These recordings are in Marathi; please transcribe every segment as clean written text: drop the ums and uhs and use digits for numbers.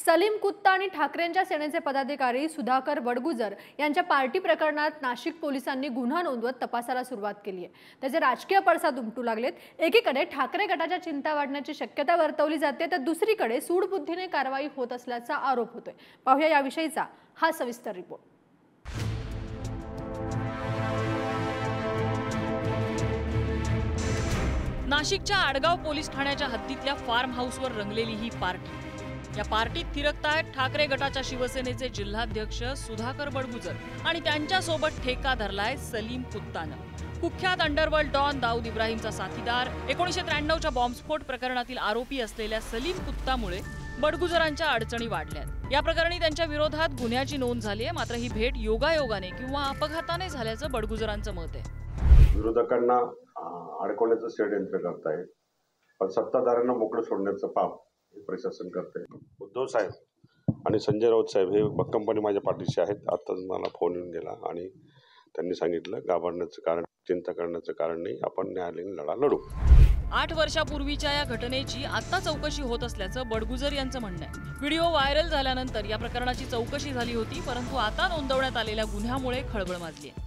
सलीम कुत्ता आणि ठाकरेंच्या सेनेचे पदाधिकारी सुधाकर बडगुजर यांच्या पार्टी प्रकरणात नाशिक पोलिसांनी गुन्हा नोंदवत तपासाला सुरुवात केली आहे। त्याचे राजकीय पडसाद उमटू लागलेत। एकीकडे ठाकरे गटाच्या चिंता वाढण्याची शक्यता वर्तवली जाते, तर दुसरीकडे सूडबुद्धीने कारवाई होत असल्याचा आरोप होतोय। पाहूया याविषयीचा हा सविस्तर रिपोर्ट। नाशिकच्या आडगाव पोलीस ठाण्याच्या हद्दीतल्या फार्म हाऊसवर रंगलेली ही पार्टी। या पार्टीत थिरकतायत ठाकरे गटाच्या शिवसेनेचे जिल्हाध्यक्ष सुधाकर बडगुजर आणि त्यांच्या सोबत ठेका धरलाय सलीम कुत्तानं। कुख्यात अंडरवर्ल्ड डॉन दाऊद इब्राहिमचा साथीदार 1993च्या बॉम्बस्फोट प्रकरणातील आरोपी असलेल्या सलीम कुत्तामुळे बडगुजरांच्या अडचणी वाढल्यात। या प्रकरणी त्यांच्या विरोधात गुन्ह्याची नोंद झाली आहे, मात्र ही भेट योगायोगाने किंवा अपघाताने झाल्याचं बडगुजरांचं मत आहे। विरोधकांना अडकवण्याचं षडयंत्र करतायत, पण सत्ताधाऱ्यांना मोकळं सोडण्याचं पाप प्रशासन करते। उद्धव साहेब आणि संजय राऊत साहेब हे भक्कमपणे माझ्या पाठीशी आहेत। आताच मला फोन येऊन गेला आणि त्यांनी सांगितलं घाबरण्याचं कारण, चिंता करण्याचं कारण नाही, आपण न्यायालयीन लढा लढू। 8 वर्षापूर्वीच्या या घटनेची आता चौकशी होत असल्याचं बडगुजर यांचं म्हणणं आहे। व्हिडिओ व्हायरल झाल्यानंतर या प्रकरणाची चौकशी झाली होती, परंतु आता नोंदवण्यात आलेल्या गुन्ह्यामुळे खळबळ माजली आहे।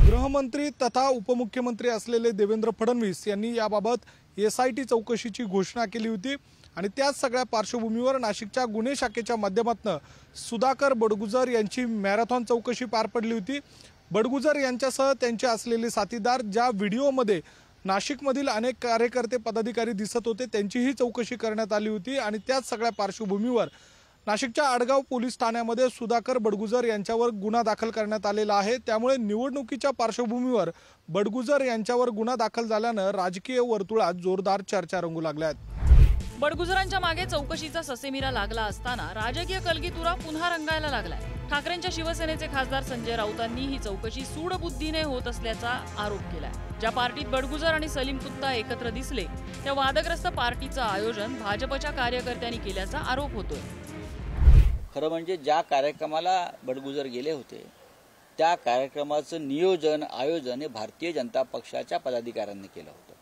गृहमंत्री तथा उपमुख्यमंत्री असलेले देवेंद्र फडणवीस यांनी याबाबत SIT चौकशीची घोषणा केली होती आणि त्याच सगळ्या पार्श्वभूमीवर नाशिकच्या गुन्हे शाखेच्या माध्यमातून सुधाकर बडगुजर यांची मॅरेथॉन चौकशी पार पडली होती। बडगुजर यांच्यासह त्यांचे असलेले साथीदार ज्या व्हिडिओमध्ये नाशिकमधील अनेक कार्यकर्ते पदाधिकारी दिसत होते त्यांचीही चौकशी करण्यात आली होती आणि त्याच सगळ्या पार्श्वभूमीवर नाशिकच्या आडगाव पोलीस ठाण्यामध्ये सुधाकर बडगुजर यांच्यावर गुन्हा दाखल करण्यात आलेला आहे। त्यामुळे निवडणुकीच्या पार्श्वभूमीवर बडगुजर यांच्यावर गुन्हा दाखल झाल्यानं राजकीय वर्तुळात जोरदार चर्चा रंगू लागल्यात। बडगुजरांच्या मागे चौकशीचा ससेमिरा लागला असताना राजकीय कलगीतुरा पुन्हा रंगायला लागलाय। ठाकरेंच्या शिवसेनेचे खासदार संजय राऊतांनी ही चौकशी सूडबुद्धीने होत असल्याचा आरोप केलाय। ज्या पार्टीत बडगुजर आणि सलीम कुत्ता एकत्र दिसले त्या वादग्रस्त पार्टीचं आयोजन भाजपच्या कार्यकर्त्यांनी केल्याचा आरोप होतोय। खरं म्हणजे ज्या कार्यक्रमाला बडगुजर गेले होते त्या कार्यक्रमाचं नियोजन आयोजन हे भारतीय जनता पक्षाच्या पदाधिकाऱ्यांनी केलं होतं।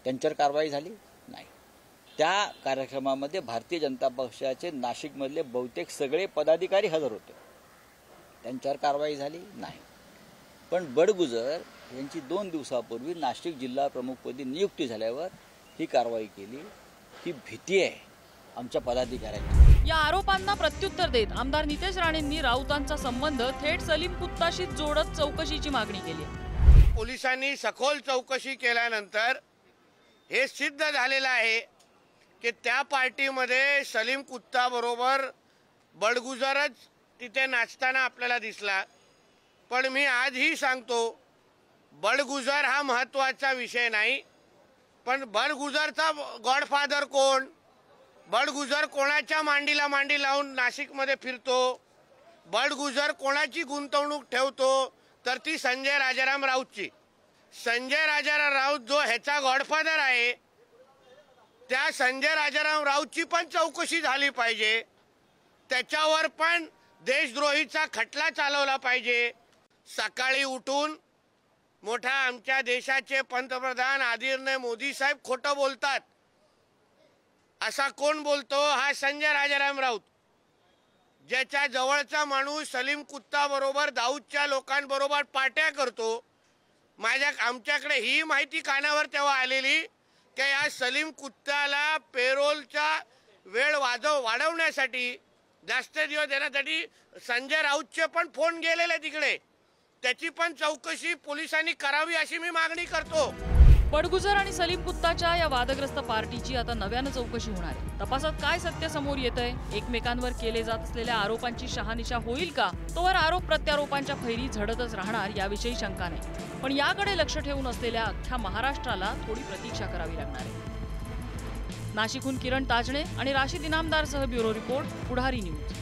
त्यांच्यावर कारवाई झाली नाही। त्या कार्यक्रमामध्ये भारतीय जनता पक्षाचे नाशिकमधले बहुतेक सगळे पदाधिकारी हजर होते, त्यांच्यावर कारवाई झाली नाही। पण बडगुजर यांची 2 दिवसापूर्वी नाशिक जिल्हा प्रमुखपदी नियुक्ती झाल्यावर ही कारवाई केली। ही भीती आहे आमच्या पदाधिकाऱ्यांची। या आरोपांना प्रत्युत्तर देत आमदार नितेश राणेंनी राऊतांचा संबंध थेट सलीम कुत्ताशी जोडत चौकशीची मागणी केली। पोलिसांनी सखोल चौकशी केल्यानंतर हे सिद्ध झालेलं आहे की त्या पार्टीमध्ये सलीम कुत्ता बरोबर बडगुजरच तिथे नाचताना आपल्याला दिसला। पण मी आजही सांगतो, बडगुजर हा महत्त्वाचा विषय नाही, पण बडगुजरचा गॉडफादर कोण, बडगुजर कोणाच्या मांडीला मांडी लावून नाशिकमध्ये फिरतो, बडगुजर कोणाची गुंतवणूक ठेवतो, तर ती संजय राजाराम राऊतची। संजय राजाराम राऊत जो ह्याचा गॉडफादर आहे, त्या संजय राजाराम राऊतची पण चौकशी झाली पाहिजे, त्याच्यावर पण देशद्रोहीचा खटला चालवला पाहिजे। सकाळी उठून मोठा आमच्या देशाचे पंतप्रधान आदरणीय मोदी साहेब खोटं बोलतात, असा कोण बोलतो? हा संजय राजाराम राऊत, ज्याच्या जवळचा माणूस सलीम कुत्ता बरोबर दाऊदच्या लोकांबरोबर पार्ट्या करतो। आमच्याकडे ही माहिती कानावर तेव्हा आलेली की या सलीम कुत्ताला पेरोलचा वेळ वाढवण्यासाठी, जास्त दिवस देण्यासाठी संजय राऊतचे पण फोन गेलेले तिकडे, त्याची पण चौकशी पोलिसांनी करावी अशी मी मागणी करतो। बडगुजर आणि सलीम कुत्ताच्या या वादग्रस्त पार्टीची आता नव्यानं चौकशी होणार आहे। तपासात काय सत्य समोर येतंय, एकमेकांवर केले जात असलेल्या आरोपांची शहानिशा होईल का, तोवर आरोप प्रत्यारोपांच्या फैरी झडतच राहणार याविषयी शंका नाही। पण याकडे लक्ष ठेवून असलेल्या अख्ख्या महाराष्ट्राला थोडी प्रतीक्षा करावी लागणार आहे। नाशिकहून किरण ताजणे आणि राशीद इनामदारसह ब्युरो रिपोर्ट, पुढारी न्यूज।